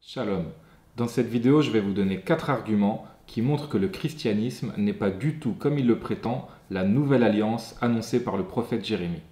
Shalom. Dans cette vidéo, je vais vous donner 4 arguments qui montrent que le christianisme n'est pas du tout, comme il le prétend, la nouvelle alliance annoncée par le prophète Jérémie.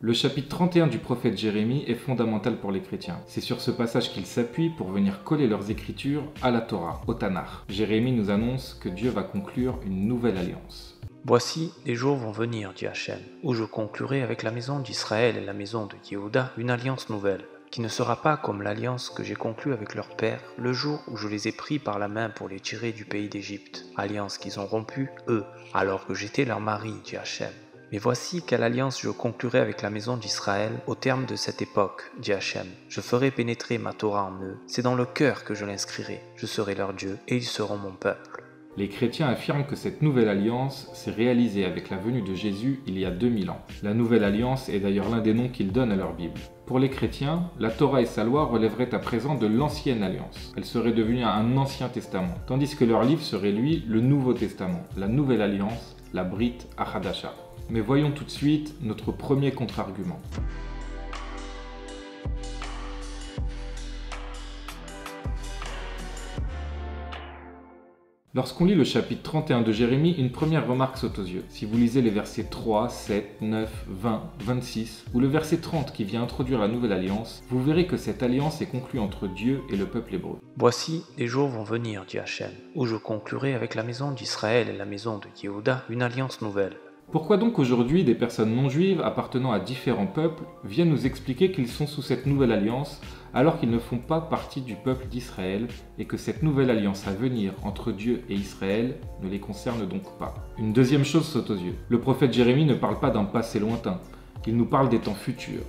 Le chapitre 31 du prophète Jérémie est fondamental pour les chrétiens. C'est sur ce passage qu'ils s'appuient pour venir coller leurs écritures à la Torah, au Tanakh. Jérémie nous annonce que Dieu va conclure une nouvelle alliance. Voici, des jours vont venir, dit Hachem, où je conclurai avec la maison d'Israël et la maison de Yehuda une alliance nouvelle, qui ne sera pas comme l'alliance que j'ai conclue avec leur père le jour où je les ai pris par la main pour les tirer du pays d'Égypte, alliance qu'ils ont rompue, eux, alors que j'étais leur mari, dit Hachem. Mais voici quelle alliance je conclurai avec la maison d'Israël au terme de cette époque, dit Hachem. Je ferai pénétrer ma Torah en eux, c'est dans le cœur que je l'inscrirai. Je serai leur Dieu et ils seront mon peuple. Les chrétiens affirment que cette nouvelle alliance s'est réalisée avec la venue de Jésus il y a 2000 ans. La nouvelle alliance est d'ailleurs l'un des noms qu'ils donnent à leur Bible. Pour les chrétiens, la Torah et sa loi relèveraient à présent de l'ancienne alliance. Elle serait devenue un ancien testament, tandis que leur livre serait lui le Nouveau Testament, la nouvelle alliance, la Brit Achadasha. Mais voyons tout de suite notre premier contre-argument. Lorsqu'on lit le chapitre 31 de Jérémie, une première remarque saute aux yeux. Si vous lisez les versets 3, 7, 9, 20, 26 ou le verset 30 qui vient introduire la nouvelle alliance, vous verrez que cette alliance est conclue entre Dieu et le peuple hébreu. Voici, des jours vont venir, dit Hachem, où je conclurai avec la maison d'Israël et la maison de Yehuda une alliance nouvelle. Pourquoi donc aujourd'hui des personnes non juives appartenant à différents peuples viennent nous expliquer qu'ils sont sous cette nouvelle alliance alors qu'ils ne font pas partie du peuple d'Israël et que cette nouvelle alliance à venir entre Dieu et Israël ne les concerne donc pas? Une deuxième chose saute aux yeux. Le prophète Jérémie ne parle pas d'un passé lointain, il nous parle des temps futurs.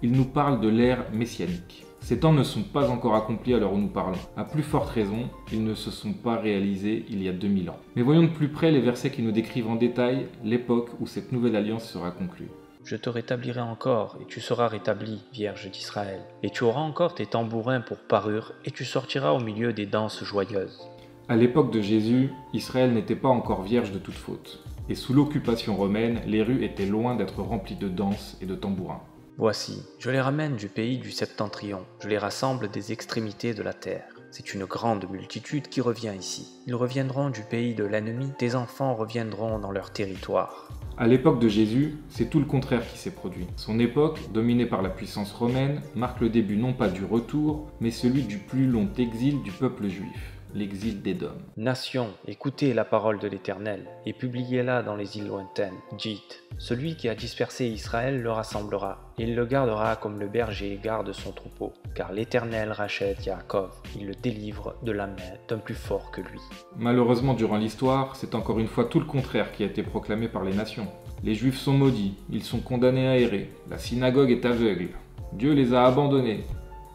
Il nous parle de l'ère messianique. Ces temps ne sont pas encore accomplis à l'heure où nous parlons. À plus forte raison, ils ne se sont pas réalisés il y a 2000 ans. Mais voyons de plus près les versets qui nous décrivent en détail l'époque où cette nouvelle alliance sera conclue. Je te rétablirai encore, et tu seras rétabli, Vierge d'Israël. Et tu auras encore tes tambourins pour parure, et tu sortiras au milieu des danses joyeuses. À l'époque de Jésus, Israël n'était pas encore vierge de toute faute. Et sous l'occupation romaine, les rues étaient loin d'être remplies de danses et de tambourins. Voici, je les ramène du pays du septentrion, je les rassemble des extrémités de la terre. C'est une grande multitude qui revient ici. Ils reviendront du pays de l'ennemi, tes enfants reviendront dans leur territoire. À l'époque de Jésus, c'est tout le contraire qui s'est produit. Son époque, dominée par la puissance romaine, marque le début non pas du retour, mais celui du plus long exil du peuple juif, l'exil d'Édom. Nations, écoutez la parole de l'Éternel, et publiez-la dans les îles lointaines. Dites, celui qui a dispersé Israël le rassemblera, et il le gardera comme le berger garde son troupeau. Car l'Éternel rachète Yaakov, il le délivre de la main d'un plus fort que lui. Malheureusement, durant l'histoire, c'est encore une fois tout le contraire qui a été proclamé par les nations. Les Juifs sont maudits, ils sont condamnés à errer, la synagogue est aveugle, Dieu les a abandonnés.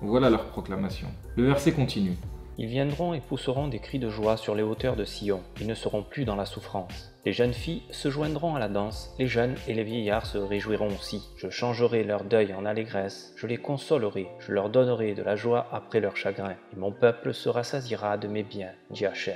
Voilà leur proclamation. Le verset continue. Ils viendront et pousseront des cris de joie sur les hauteurs de Sion, ils ne seront plus dans la souffrance. Les jeunes filles se joindront à la danse, les jeunes et les vieillards se réjouiront aussi. Je changerai leur deuil en allégresse, je les consolerai, je leur donnerai de la joie après leur chagrin, et mon peuple se rassasiera de mes biens, dit Hachem.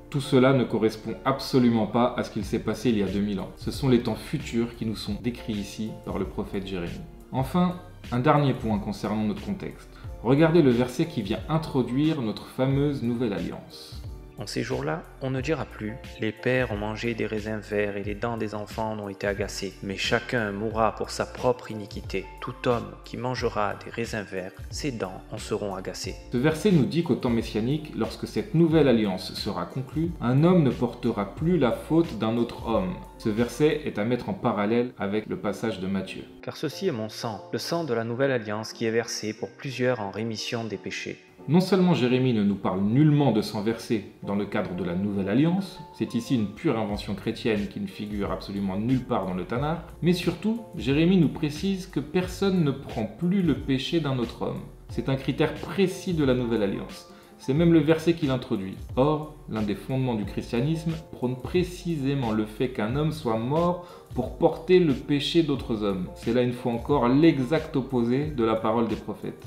Tout cela ne correspond absolument pas à ce qu'il s'est passé il y a 2000 ans. Ce sont les temps futurs qui nous sont décrits ici par le prophète Jérémie. Enfin, un dernier point concernant notre contexte. Regardez le verset qui vient introduire notre fameuse nouvelle alliance. En ces jours-là, on ne dira plus « Les pères ont mangé des raisins verts et les dents des enfants ont été agacées. Mais chacun mourra pour sa propre iniquité. Tout homme qui mangera des raisins verts, ses dents en seront agacées. » Ce verset nous dit qu'au temps messianique, lorsque cette nouvelle alliance sera conclue, un homme ne portera plus la faute d'un autre homme. Ce verset est à mettre en parallèle avec le passage de Matthieu. Car ceci est mon sang, le sang de la nouvelle alliance qui est versé pour plusieurs en rémission des péchés. Non seulement Jérémie ne nous parle nullement de sang versé dans le cadre de la Nouvelle Alliance, c'est ici une pure invention chrétienne qui ne figure absolument nulle part dans le Tanakh, mais surtout, Jérémie nous précise que personne ne prend plus le péché d'un autre homme. C'est un critère précis de la Nouvelle Alliance. C'est même le verset qui l'introduit. Or, l'un des fondements du christianisme prône précisément le fait qu'un homme soit mort pour porter le péché d'autres hommes. C'est là une fois encore l'exact opposé de la parole des prophètes.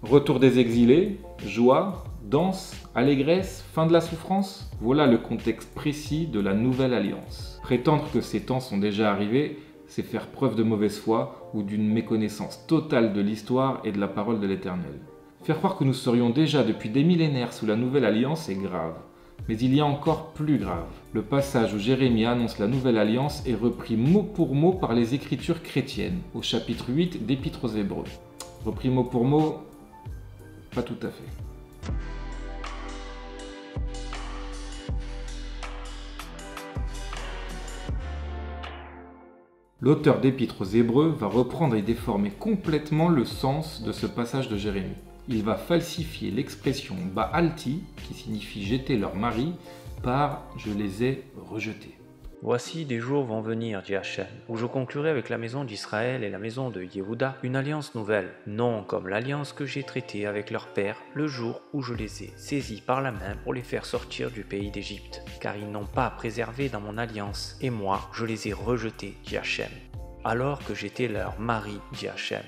Retour des exilés, joie, danse, allégresse, fin de la souffrance, voilà le contexte précis de la nouvelle alliance. Prétendre que ces temps sont déjà arrivés, c'est faire preuve de mauvaise foi ou d'une méconnaissance totale de l'histoire et de la parole de l'Éternel. Faire croire que nous serions déjà depuis des millénaires sous la nouvelle alliance est grave. Mais il y a encore plus grave. Le passage où Jérémie annonce la nouvelle alliance est repris mot pour mot par les Écritures chrétiennes, au chapitre 8 d'Épître aux Hébreux. Repris mot pour mot, pas tout à fait. L'auteur d'Épître aux Hébreux va reprendre et déformer complètement le sens de ce passage de Jérémie. Il va falsifier l'expression Ba'alti, qui signifie jeter leur mari, par je les ai rejetés. Voici des jours vont venir, dit Hachem, où je conclurai avec la maison d'Israël et la maison de Yehuda une alliance nouvelle, non comme l'alliance que j'ai traitée avec leur père le jour où je les ai saisis par la main pour les faire sortir du pays d'Égypte, car ils n'ont pas préservé dans mon alliance, et moi je les ai rejetés, dit Hachem, alors que j'étais leur mari, dit Hachem.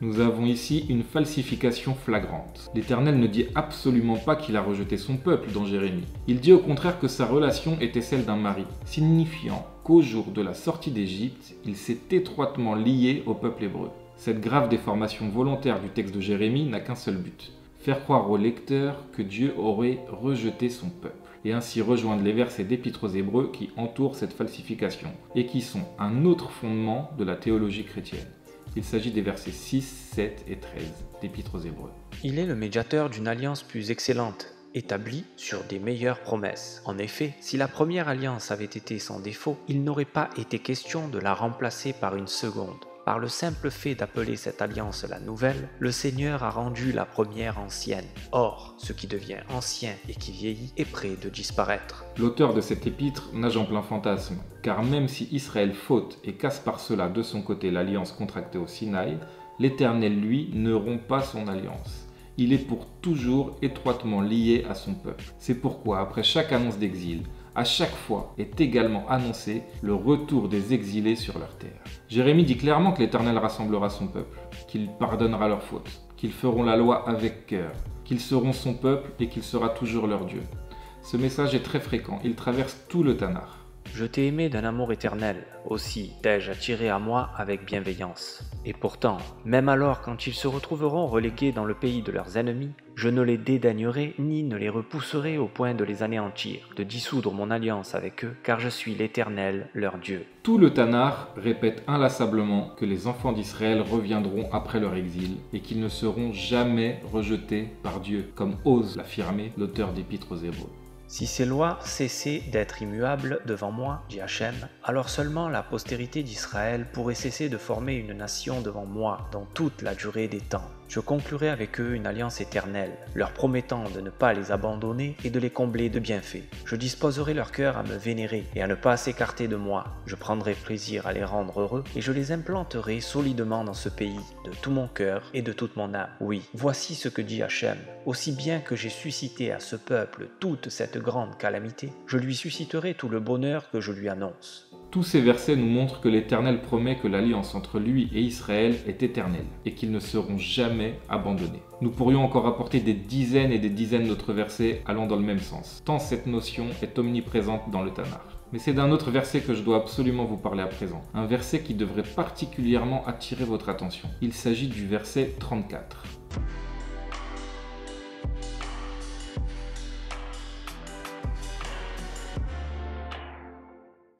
Nous avons ici une falsification flagrante. L'Éternel ne dit absolument pas qu'il a rejeté son peuple dans Jérémie. Il dit au contraire que sa relation était celle d'un mari, signifiant qu'au jour de la sortie d'Égypte, il s'est étroitement lié au peuple hébreu. Cette grave déformation volontaire du texte de Jérémie n'a qu'un seul but, faire croire au lecteur que Dieu aurait rejeté son peuple, et ainsi rejoindre les versets d'Épître aux Hébreux qui entourent cette falsification, et qui sont un autre fondement de la théologie chrétienne. Il s'agit des versets 6, 7 et 13 d'Épître aux Hébreux. Il est le médiateur d'une alliance plus excellente, établie sur des meilleures promesses. En effet, si la première alliance avait été sans défaut, il n'aurait pas été question de la remplacer par une seconde. Par le simple fait d'appeler cette alliance la nouvelle, le Seigneur a rendu la première ancienne. Or, ce qui devient ancien et qui vieillit est près de disparaître. L'auteur de cet épître nage en plein fantasme, car même si Israël faute et casse par cela de son côté l'alliance contractée au Sinaï, l'Éternel, lui, ne rompt pas son alliance. Il est pour toujours étroitement lié à son peuple. C'est pourquoi, après chaque annonce d'exil, à chaque fois est également annoncé le retour des exilés sur leur terre. Jérémie dit clairement que l'Éternel rassemblera son peuple, qu'il pardonnera leurs fautes, qu'ils feront la loi avec cœur, qu'ils seront son peuple et qu'il sera toujours leur Dieu. Ce message est très fréquent, il traverse tout le Tanakh. Je t'ai aimé d'un amour éternel, aussi t'ai-je attiré à moi avec bienveillance. Et pourtant, même alors quand ils se retrouveront relégués dans le pays de leurs ennemis, je ne les dédaignerai ni ne les repousserai au point de les anéantir, de dissoudre mon alliance avec eux, car je suis l'Éternel, leur Dieu. Tout le Tanakh répète inlassablement que les enfants d'Israël reviendront après leur exil et qu'ils ne seront jamais rejetés par Dieu, comme ose l'affirmer l'auteur d'Épître aux Hébreux. Si ces lois cessaient d'être immuables devant moi, dit Hachem, alors seulement la postérité d'Israël pourrait cesser de former une nation devant moi dans toute la durée des temps. Je conclurai avec eux une alliance éternelle, leur promettant de ne pas les abandonner et de les combler de bienfaits. Je disposerai leur cœur à me vénérer et à ne pas s'écarter de moi. Je prendrai plaisir à les rendre heureux et je les implanterai solidement dans ce pays, de tout mon cœur et de toute mon âme. Oui, voici ce que dit Hachem. Aussi bien que j'ai suscité à ce peuple toute cette grande calamité, je lui susciterai tout le bonheur que je lui annonce. Tous ces versets nous montrent que l'Éternel promet que l'alliance entre lui et Israël est éternelle et qu'ils ne seront jamais abandonnés. Nous pourrions encore apporter des dizaines et des dizaines d'autres versets allant dans le même sens, tant cette notion est omniprésente dans le Tanakh. Mais c'est d'un autre verset que je dois absolument vous parler à présent, un verset qui devrait particulièrement attirer votre attention. Il s'agit du verset 34.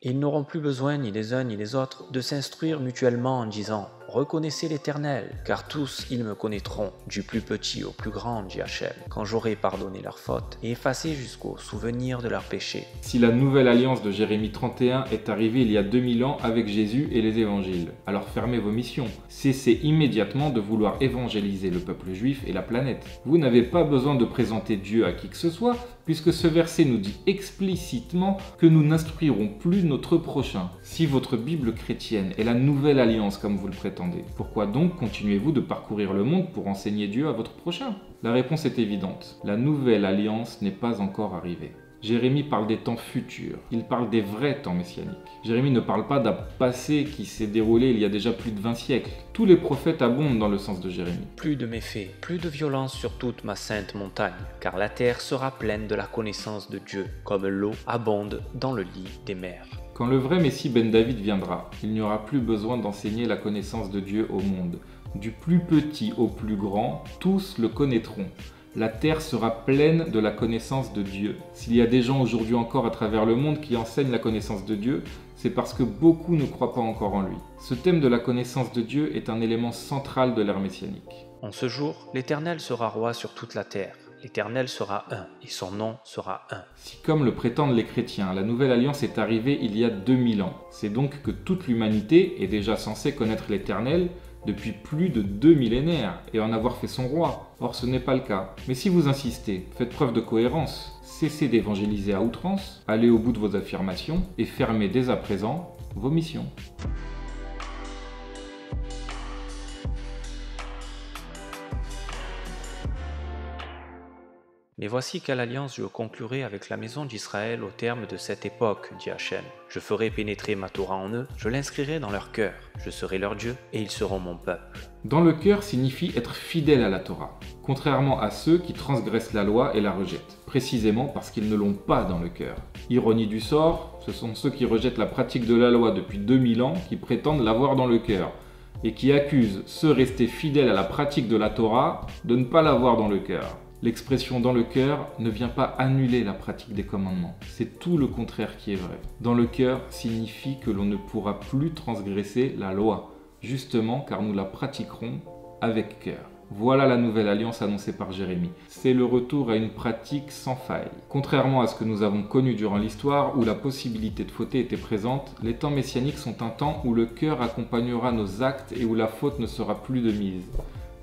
Ils n'auront plus besoin ni les uns ni les autres de s'instruire mutuellement en disant « Reconnaissez l'Éternel, car tous ils me connaîtront, du plus petit au plus grand, dit Hachem, quand j'aurai pardonné leurs fautes et effacé jusqu'au souvenir de leurs péchés. » Si la nouvelle alliance de Jérémie 31 est arrivée il y a 2000 ans avec Jésus et les évangiles, alors fermez vos missions. Cessez immédiatement de vouloir évangéliser le peuple juif et la planète. Vous n'avez pas besoin de présenter Dieu à qui que ce soit, puisque ce verset nous dit explicitement que nous n'instruirons plus notre prochain. Si votre Bible chrétienne est la nouvelle alliance comme vous le prétendez, pourquoi donc continuez-vous de parcourir le monde pour enseigner Dieu à votre prochain ? La réponse est évidente. La nouvelle alliance n'est pas encore arrivée. Jérémie parle des temps futurs, il parle des vrais temps messianiques. Jérémie ne parle pas d'un passé qui s'est déroulé il y a déjà plus de 20 siècles. Tous les prophètes abondent dans le sens de Jérémie. Plus de méfaits, plus de violence sur toute ma sainte montagne, car la terre sera pleine de la connaissance de Dieu, comme l'eau abonde dans le lit des mers. Quand le vrai Messie Ben David viendra, il n'y aura plus besoin d'enseigner la connaissance de Dieu au monde. Du plus petit au plus grand, tous le connaîtront. La terre sera pleine de la connaissance de Dieu. S'il y a des gens aujourd'hui encore à travers le monde qui enseignent la connaissance de Dieu, c'est parce que beaucoup ne croient pas encore en lui. Ce thème de la connaissance de Dieu est un élément central de l'ère messianique. En ce jour, l'Éternel sera roi sur toute la terre. L'Éternel sera un, et son nom sera un. Si, comme le prétendent les chrétiens, la nouvelle alliance est arrivée il y a 2000 ans, c'est donc que toute l'humanité est déjà censée connaître l'Éternel depuis plus de 2 millénaires et en avoir fait son roi. Or ce n'est pas le cas. Mais si vous insistez, faites preuve de cohérence, cessez d'évangéliser à outrance, allez au bout de vos affirmations et fermez dès à présent vos missions. Mais voici quelle alliance je conclurai avec la maison d'Israël au terme de cette époque, dit Hachem. Je ferai pénétrer ma Torah en eux, je l'inscrirai dans leur cœur, je serai leur Dieu et ils seront mon peuple. Dans le cœur signifie être fidèle à la Torah, contrairement à ceux qui transgressent la loi et la rejettent, précisément parce qu'ils ne l'ont pas dans le cœur. Ironie du sort, ce sont ceux qui rejettent la pratique de la loi depuis 2000 ans qui prétendent l'avoir dans le cœur, et qui accusent ceux restés fidèles à la pratique de la Torah de ne pas l'avoir dans le cœur. L'expression « dans le cœur » ne vient pas annuler la pratique des commandements, c'est tout le contraire qui est vrai. Dans le cœur signifie que l'on ne pourra plus transgresser la loi, justement car nous la pratiquerons avec cœur. Voilà la nouvelle alliance annoncée par Jérémie. C'est le retour à une pratique sans faille. Contrairement à ce que nous avons connu durant l'histoire où la possibilité de fauter était présente, les temps messianiques sont un temps où le cœur accompagnera nos actes et où la faute ne sera plus de mise.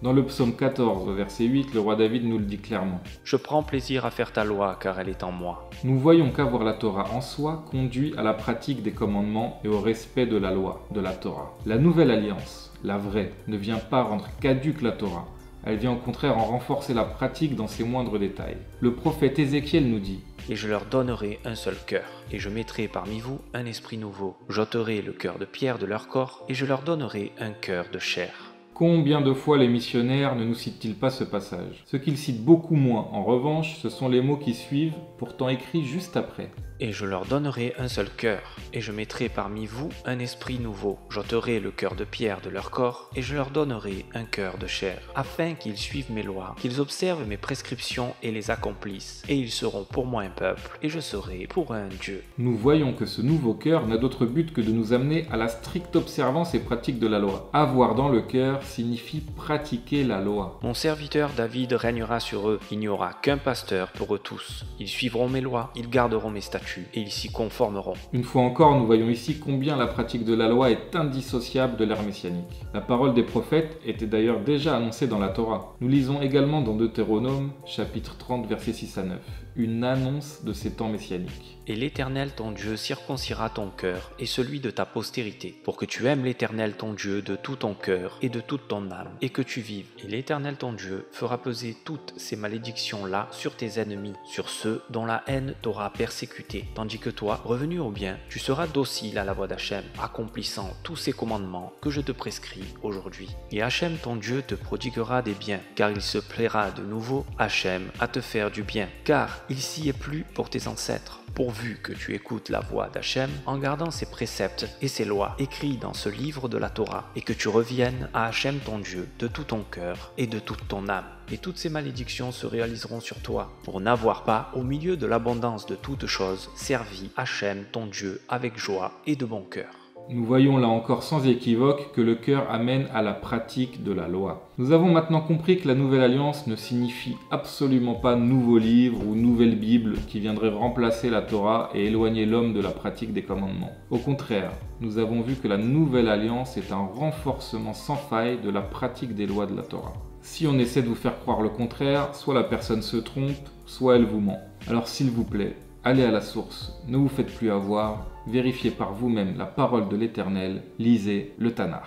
Dans le psaume 14, au verset 8, le roi David nous le dit clairement. « Je prends plaisir à faire ta loi, car elle est en moi. » Nous voyons qu'avoir la Torah en soi conduit à la pratique des commandements et au respect de la loi, de la Torah. La nouvelle alliance, la vraie, ne vient pas rendre caduque la Torah. Elle vient au contraire en renforcer la pratique dans ses moindres détails. Le prophète Ézéchiel nous dit « Et je leur donnerai un seul cœur, et je mettrai parmi vous un esprit nouveau. J'ôterai le cœur de pierre de leur corps, et je leur donnerai un cœur de chair. » Combien de fois les missionnaires ne nous citent-ils pas ce passage? Ce qu'ils citent beaucoup moins, en revanche, ce sont les mots qui suivent, pourtant écrits juste après. Et je leur donnerai un seul cœur, et je mettrai parmi vous un esprit nouveau. J'ôterai le cœur de pierre de leur corps, et je leur donnerai un cœur de chair, afin qu'ils suivent mes lois, qu'ils observent mes prescriptions et les accomplissent. Et ils seront pour moi un peuple, et je serai pour eux un Dieu. Nous voyons que ce nouveau cœur n'a d'autre but que de nous amener à la stricte observance et pratique de la loi. Avoir dans le cœur signifie pratiquer la loi. Mon serviteur David régnera sur eux. Il n'y aura qu'un pasteur pour eux tous. Ils suivront mes lois, ils garderont mes statuts, et ils s'y conformeront. Une fois encore, nous voyons ici combien la pratique de la loi est indissociable de l'ère messianique. La parole des prophètes était d'ailleurs déjà annoncée dans la Torah. Nous lisons également dans Deutéronome, chapitre 30, versets 6 à 9, une annonce de ces temps messianiques. Et l'Éternel ton Dieu circoncira ton cœur et celui de ta postérité, pour que tu aimes l'Éternel ton Dieu de tout ton cœur et de toute ton âme, et que tu vives. Et l'Éternel ton Dieu fera peser toutes ces malédictions-là sur tes ennemis, sur ceux dont la haine t'aura persécuté, tandis que toi, revenu au bien, tu seras docile à la voix d'Hachem, accomplissant tous ces commandements que je te prescris aujourd'hui. Et Hachem ton Dieu te prodiguera des biens, car il se plaira de nouveau, Hachem, à te faire du bien, car il s'y est plu pour tes ancêtres. Pourvu que tu écoutes la voix d'Hachem en gardant ses préceptes et ses lois écrits dans ce livre de la Torah, et que tu reviennes à Hachem ton Dieu de tout ton cœur et de toute ton âme. Et toutes ces malédictions se réaliseront sur toi, pour n'avoir pas, au milieu de l'abondance de toutes choses, servi Hachem ton Dieu avec joie et de bon cœur. Nous voyons là encore sans équivoque que le cœur amène à la pratique de la loi. Nous avons maintenant compris que la nouvelle alliance ne signifie absolument pas nouveau livre ou nouvelle Bible qui viendrait remplacer la Torah et éloigner l'homme de la pratique des commandements. Au contraire, nous avons vu que la nouvelle alliance est un renforcement sans faille de la pratique des lois de la Torah. Si on essaie de vous faire croire le contraire, soit la personne se trompe, soit elle vous ment. Alors s'il vous plaît, allez à la source, ne vous faites plus avoir, vérifiez par vous-même la parole de l'Éternel, lisez le Tanakh.